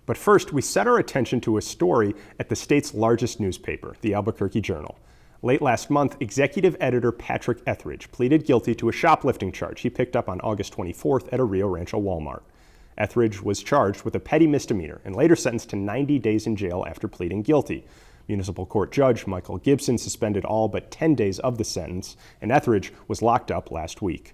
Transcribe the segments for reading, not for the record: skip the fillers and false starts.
But first, we set our attention to a story at the state's largest newspaper, the Albuquerque Journal. Late last month, executive editor Patrick Etheridge pleaded guilty to a shoplifting charge he picked up on August 24th at a Rio Rancho Walmart. Etheridge was charged with a petty misdemeanor and later sentenced to 90 days in jail after pleading guilty. Municipal Court Judge Michael Gibson suspended all but 10 days of the sentence, and Etheridge was locked up last week.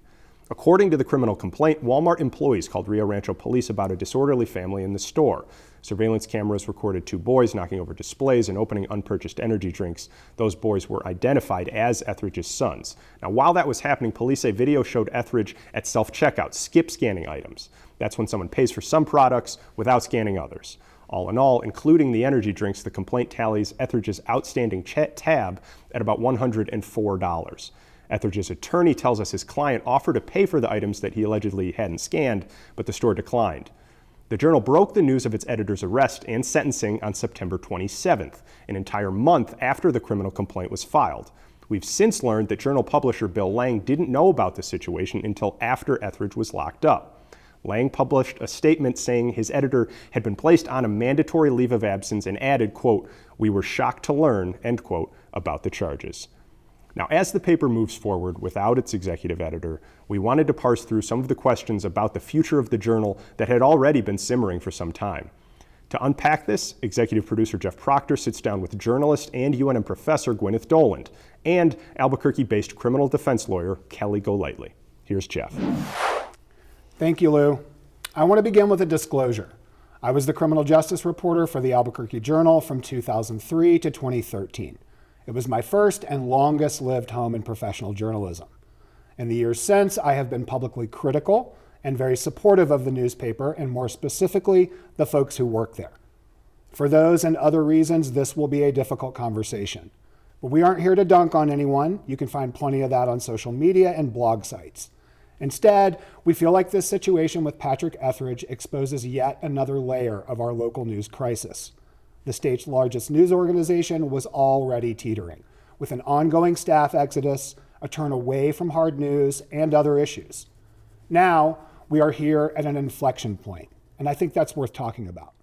According to the criminal complaint, Walmart employees called Rio Rancho police about a disorderly family in the store. Surveillance cameras recorded two boys knocking over displays and opening unpurchased energy drinks. Those boys were identified as Etheridge's sons. Now, while that was happening, police say video showed Etheridge at self-checkout, skip scanning items. That's when someone pays for some products without scanning others. All in all, including the energy drinks, the complaint tallies Etheridge's outstanding tab at about $104. Etheridge's attorney tells us his client offered to pay for the items that he allegedly hadn't scanned, but the store declined. The Journal broke the news of its editor's arrest and sentencing on September 27th, an entire month after the criminal complaint was filed. We've since learned that Journal publisher Bill Lang didn't know about the situation until after Etheridge was locked up. Lang published a statement saying his editor had been placed on a mandatory leave of absence and added, quote, "We were shocked to learn," end quote, about the charges. Now, as the paper moves forward without its executive editor, we wanted to parse through some of the questions about the future of the Journal that had already been simmering for some time. To unpack this, executive producer Jeff Proctor sits down with journalist and UNM professor Gwyneth Doland and Albuquerque-based criminal defense lawyer Kelly Golightly. Here's Jeff. Thank you, Lou. I want to begin with a disclosure. I was the criminal justice reporter for the Albuquerque Journal from 2003 to 2013. It was my first and longest lived home in professional journalism. In the years since, I have been publicly critical and very supportive of the newspaper, and more specifically, the folks who work there. For those and other reasons, this will be a difficult conversation. But we aren't here to dunk on anyone. You can find plenty of that on social media and blog sites. Instead, we feel like this situation with Patrick Etheridge exposes yet another layer of our local news crisis. The state's largest news organization was already teetering, with an ongoing staff exodus, a turn away from hard news, and other issues. Now, we are here at an inflection point, and I think that's worth talking about.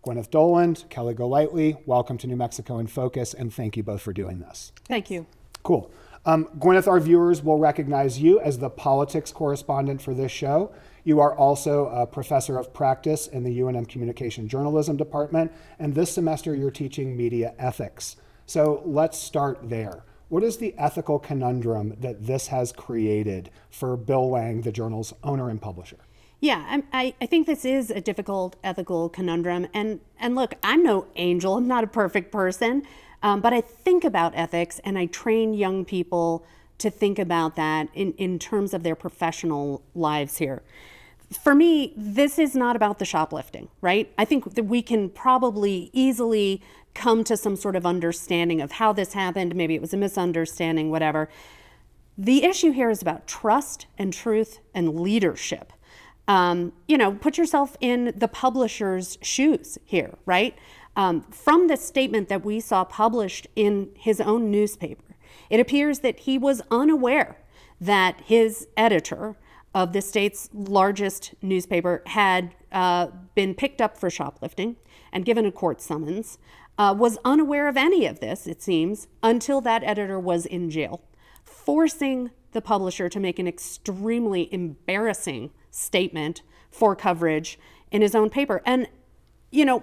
Gwyneth Doland, Kelly Golightly, welcome to New Mexico in Focus, and thank you both for doing this. Thank you. Cool. Gwyneth, our viewers will recognize you as the politics correspondent for this show. You are also a professor of practice in the UNM Communication Journalism Department, and this semester you're teaching media ethics. So let's start there. What is the ethical conundrum that this has created for Bill Lang, the Journal's owner and publisher? Yeah, I think this is a difficult ethical conundrum. And look, I'm no angel, I'm not a perfect person, but I think about ethics and I train young people to think about that in terms of their professional lives here. For me, this is not about the shoplifting, right? I think that we can probably easily come to some sort of understanding of how this happened. Maybe it was a misunderstanding, whatever. The issue here is about trust and truth and leadership. Put yourself in the publisher's shoes here, right? From the statement that we saw published in his own newspaper, it appears that he was unaware that his editor of the state's largest newspaper had been picked up for shoplifting and given a court summons, was unaware of any of this, it seems, until that editor was in jail, forcing the publisher to make an extremely embarrassing statement for coverage in his own paper. And,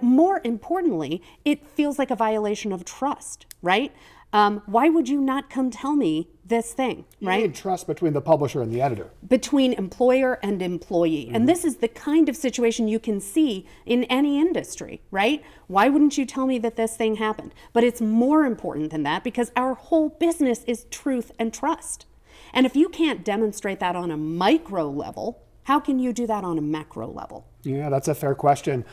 more importantly, it feels like a violation of trust, right? Why would you not come tell me this thing, right? You need trust between the publisher and the editor. Between employer and employee. Mm-hmm. And this is the kind of situation you can see in any industry, right? Why wouldn't you tell me that this thing happened? But it's more important than that because our whole business is truth and trust. And if you can't demonstrate that on a micro level, how can you do that on a macro level? Yeah, that's a fair question.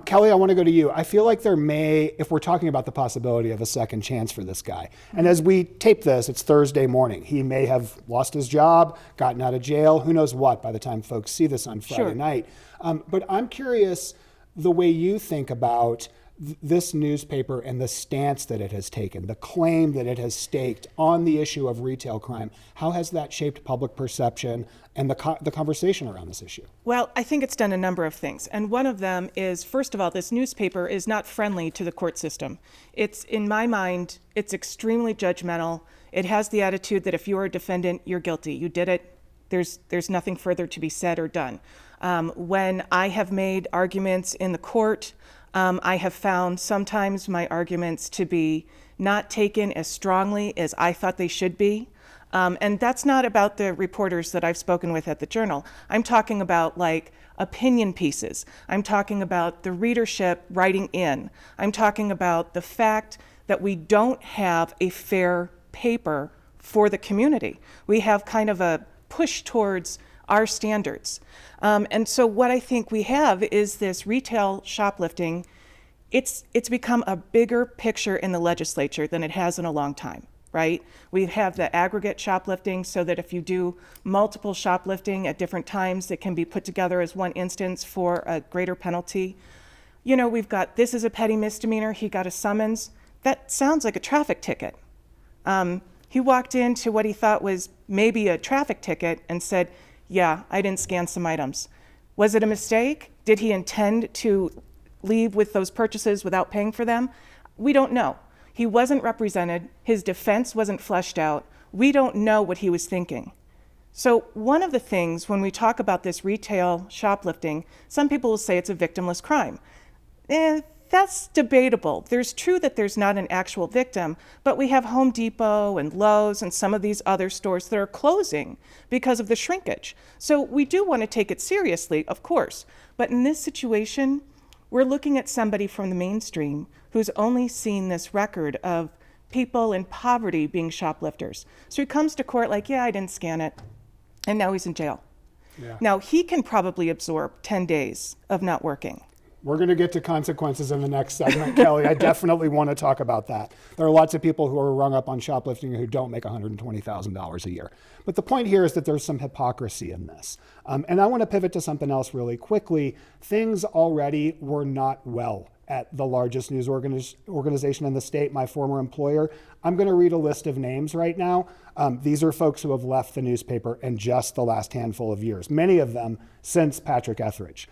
Kelly, I want to go to you. I feel like there may, if we're talking about the possibility of a second chance for this guy, and as we tape this, it's Thursday morning. He may have lost his job, gotten out of jail, who knows what by the time folks see this on Friday night. But I'm curious the way you think about this newspaper and the stance that it has taken, the claim that it has staked on the issue of retail crime, how has that shaped public perception and the conversation around this issue? Well, I think it's done a number of things. And one of them is, first of all, this newspaper is not friendly to the court system. It's, in my mind, it's extremely judgmental. It has the attitude that if you're a defendant, you're guilty. You did it. There's nothing further to be said or done. When I have made arguments in the court, I have found sometimes my arguments to be not taken as strongly as I thought they should be. And that's not about the reporters that I've spoken with at the Journal. I'm talking about like opinion pieces. I'm talking about the readership writing in. I'm talking about the fact that we don't have a fair paper for the community. We have kind of a push towards our standards. And so what I think we have is this retail shoplifting. It's become a bigger picture in the legislature than it has in a long time, right? We have the aggregate shoplifting so that if you do multiple shoplifting at different times, it can be put together as one instance for a greater penalty. You know, we've got, this is a petty misdemeanor, he got a summons. That sounds like a traffic ticket. He walked into what he thought was maybe a traffic ticket and said, yeah, I didn't scan some items. Was it a mistake? Did he intend to leave with those purchases without paying for them? We don't know. He wasn't represented. His defense wasn't fleshed out. We don't know what he was thinking. So one of the things when we talk about this retail shoplifting, some people will say it's a victimless crime. That's debatable. There's true that there's not an actual victim, but we have Home Depot and Lowe's and some of these other stores that are closing because of the shrinkage. So we do want to take it seriously, of course. But in this situation, we're looking at somebody from the mainstream who's only seen this record of people in poverty being shoplifters. So he comes to court like, yeah, I didn't scan it. And now he's in jail. Yeah. Now he can probably absorb 10 days of not working. We're going to get to consequences in the next segment, Kelly. I definitely want to talk about that. There are lots of people who are rung up on shoplifting who don't make $120,000 a year. But the point here is that there's some hypocrisy in this. And I want to pivot to something else really quickly. Things already were not well at the largest news organization in the state, my former employer. I'm going to read a list of names right now. These are folks who have left the newspaper in just the last handful of years, many of them since Patrick Etheridge.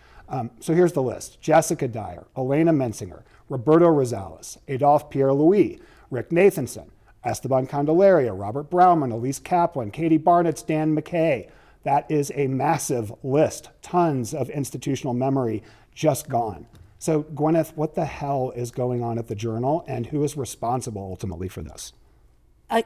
So here's the list: Jessica Dyer, Elena Mensinger, Roberto Rosales, Adolphe Pierre-Louis, Rick Nathanson, Esteban Candelaria, Robert Brownman, Elise Kaplan, Katie Barnett, Stan McKay. That is a massive list. Tons of institutional memory just gone. So Gwyneth, what the hell is going on at the Journal, and who is responsible ultimately for this?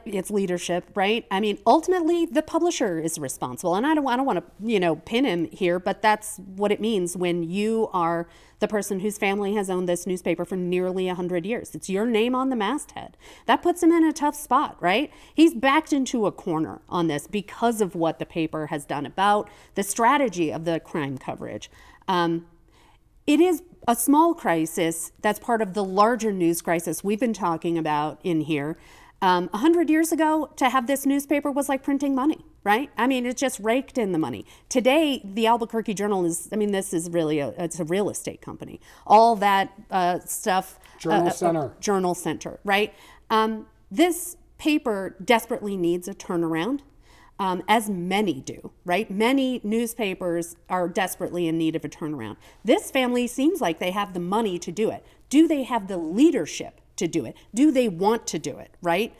It's leadership, right? I mean, ultimately, the publisher is responsible, and I don't want to, pin him here, but that's what it means when you are the person whose family has owned this newspaper for nearly 100 years. It's your name on the masthead. That puts him in a tough spot, right? He's backed into a corner on this because of what the paper has done about the strategy of the crime coverage. It is a small crisis that's part of the larger news crisis we've been talking about in here. 100 years ago, to have this newspaper was like printing money, right? I mean, it just raked in the money. Today, the Albuquerque Journal this is really it's a real estate company. All that stuff. Journal Center. Journal Center, right? This paper desperately needs a turnaround, as many do, right? Many newspapers are desperately in need of a turnaround. This family seems like they have the money to do it. Do they have the leadership to do it? Do they want to do it, right?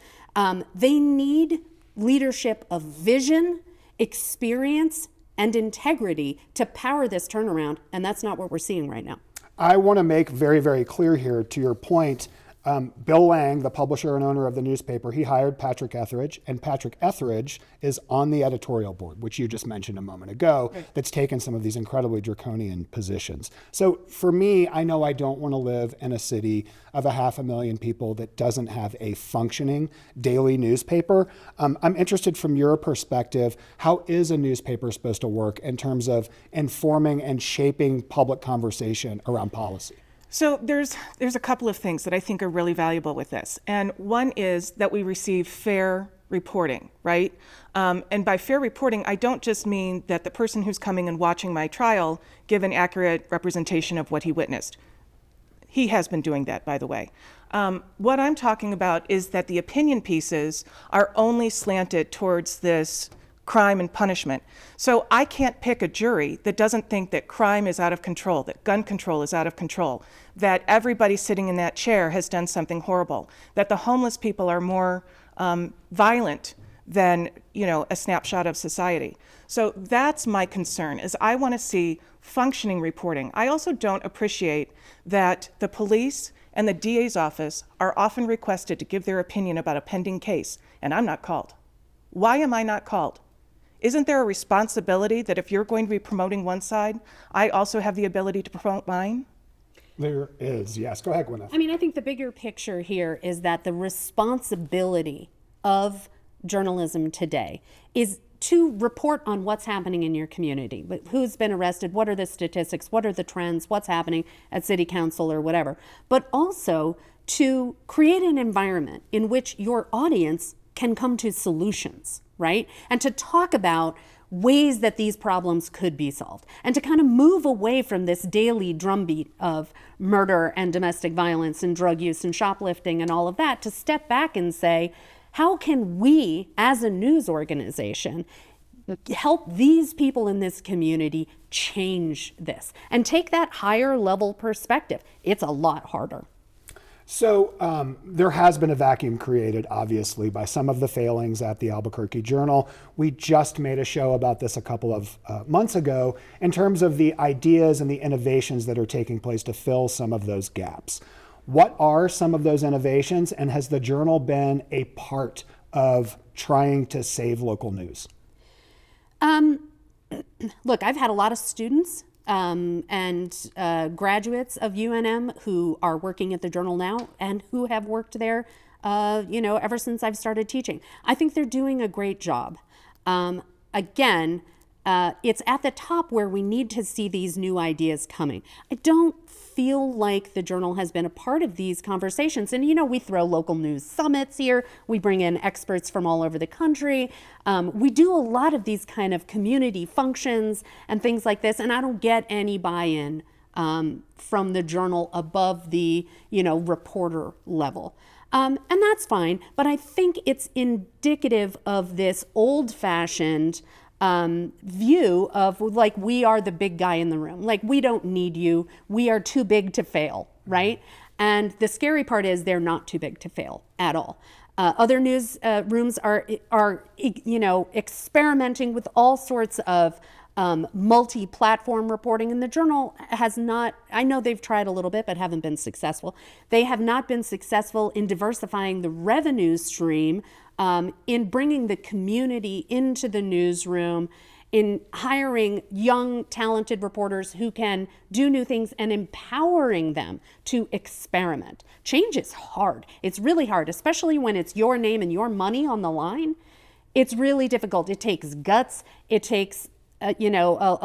They need leadership of vision, experience, and integrity to power this turnaround, and that's not what we're seeing right now. I want to make very, very clear here, to your point, Bill Lang, the publisher and owner of the newspaper, he hired Patrick Etheridge, and Patrick Etheridge is on the editorial board, which you just mentioned a moment ago, that's taken some of these incredibly draconian positions. So for me, I know I don't want to live in a city of 500,000 people that doesn't have a functioning daily newspaper. I'm interested from your perspective, how is a newspaper supposed to work in terms of informing and shaping public conversation around policy? So there's a couple of things that I think are really valuable with this. And one is that we receive fair reporting, right? And by fair reporting, I don't just mean that the person who's coming and watching my trial give an accurate representation of what he witnessed. He has been doing that, by the way. What I'm talking about is that the opinion pieces are only slanted towards this crime and punishment. So I can't pick a jury that doesn't think that crime is out of control, that gun control is out of control, that everybody sitting in that chair has done something horrible, that the homeless people are more violent than, a snapshot of society. So that's my concern, is I want to see functioning reporting. I also don't appreciate that the police and the DA's office are often requested to give their opinion about a pending case, and I'm not called. Why am I not called? Isn't there a responsibility that if you're going to be promoting one side, I also have the ability to promote mine? There is, yes. Go ahead, Gwyneth. I mean, I think the bigger picture here is that the responsibility of journalism today is to report on what's happening in your community. Who's been arrested? What are the statistics? What are the trends? What's happening at city council or whatever? But also to create an environment in which your audience can come to solutions, right? And to talk about ways that these problems could be solved, and to kind of move away from this daily drumbeat of murder and domestic violence and drug use and shoplifting and all of that, to step back and say, how can we as a news organization help these people in this community change this and take that higher level perspective? It's a lot harder. So there has been a vacuum created, obviously, by some of the failings at the Albuquerque Journal. We just made a show about this a couple of months ago in terms of the ideas and the innovations that are taking place to fill some of those gaps. What are some of those innovations, and has the Journal been a part of trying to save local news? Look, I've had a lot of students and graduates of UNM who are working at the Journal now and who have worked there, ever since I've started teaching. I think they're doing a great job. Again, it's at the top where we need to see these new ideas coming. I don't feel like the Journal has been a part of these conversations. And, we throw local news summits here. We bring in experts from all over the country. We do a lot of these kind of community functions and things like this. And I don't get any buy-in from the Journal above the, reporter level. And that's fine. But I think it's indicative of this old-fashioned view of like, we are the big guy in the room. Like, we don't need you. We are too big to fail, right? And the scary part is they're not too big to fail at all. Other news rooms are experimenting with all sorts of multi-platform reporting, and the Journal has not. I know they've tried a little bit, but haven't been successful. They have not been successful in diversifying the revenue stream, in bringing the community into the newsroom, in hiring young, talented reporters who can do new things and empowering them to experiment. Change is hard. It's really hard, especially when it's your name and your money on the line. It's really difficult. It takes guts. It takes, a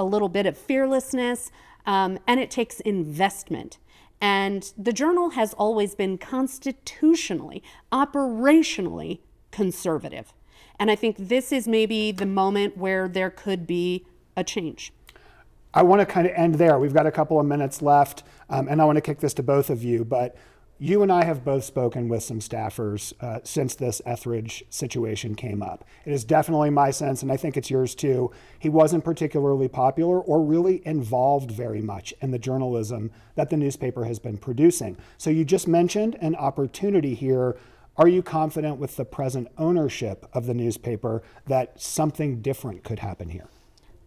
little bit of fearlessness, and it takes investment. And the Journal has always been constitutionally, operationally conservative. And I think this is maybe the moment where there could be a change. I want to kind of end there. We've got a couple of minutes left, and I want to kick this to both of you. But you and I have both spoken with some staffers since this Etheridge situation came up. It is definitely my sense, and I think it's yours too, he wasn't particularly popular or really involved very much in the journalism that the newspaper has been producing. So you just mentioned an opportunity here. Are you confident with the present ownership of the newspaper that something different could happen here?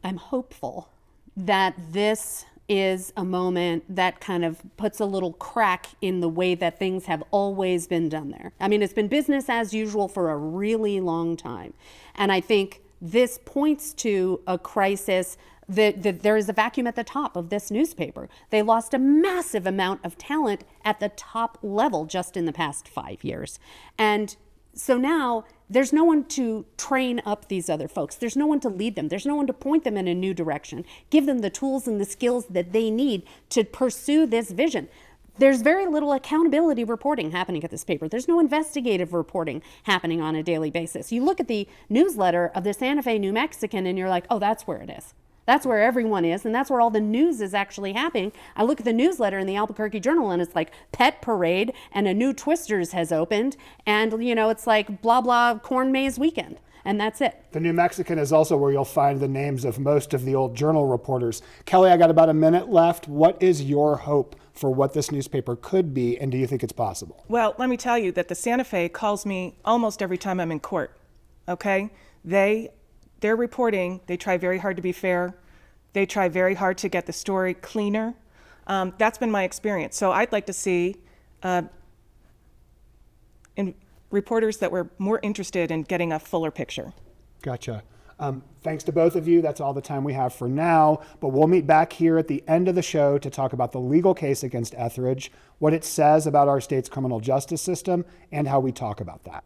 I'm hopeful that this is a moment that kind of puts a little crack in the way that things have always been done there. I mean, it's been business as usual for a really long time. And I think this points to a crisis that there is a vacuum at the top of this newspaper. They lost a massive amount of talent at the top level just in the past 5 years. And so now there's no one to train up these other folks. There's no one to lead them. There's no one to point them in a new direction, give them the tools and the skills that they need to pursue this vision. There's very little accountability reporting happening at this paper. There's no investigative reporting happening on a daily basis. You look at the newsletter of the Santa Fe New Mexican and you're like, oh, that's where it is. That's where everyone is, and that's where all the news is actually happening. I look at the newsletter in the Albuquerque Journal, and it's like Pet Parade, and a new Twisters has opened, and it's like blah blah corn maze weekend, and that's it. The New Mexican is also where you'll find the names of most of the old Journal reporters. Kelly, I got about a minute left. What is your hope for what this newspaper could be, and do you think it's possible? Well, let me tell you that the Santa Fe calls me almost every time I'm in court, okay? Their reporting, they try very hard to be fair. They try very hard to get the story cleaner. That's been my experience. So I'd like to see reporters that were more interested in getting a fuller picture. Gotcha. Thanks to both of you. That's all the time we have for now, but we'll meet back here at the end of the show to talk about the legal case against Etheridge, what it says about our state's criminal justice system, and how we talk about that.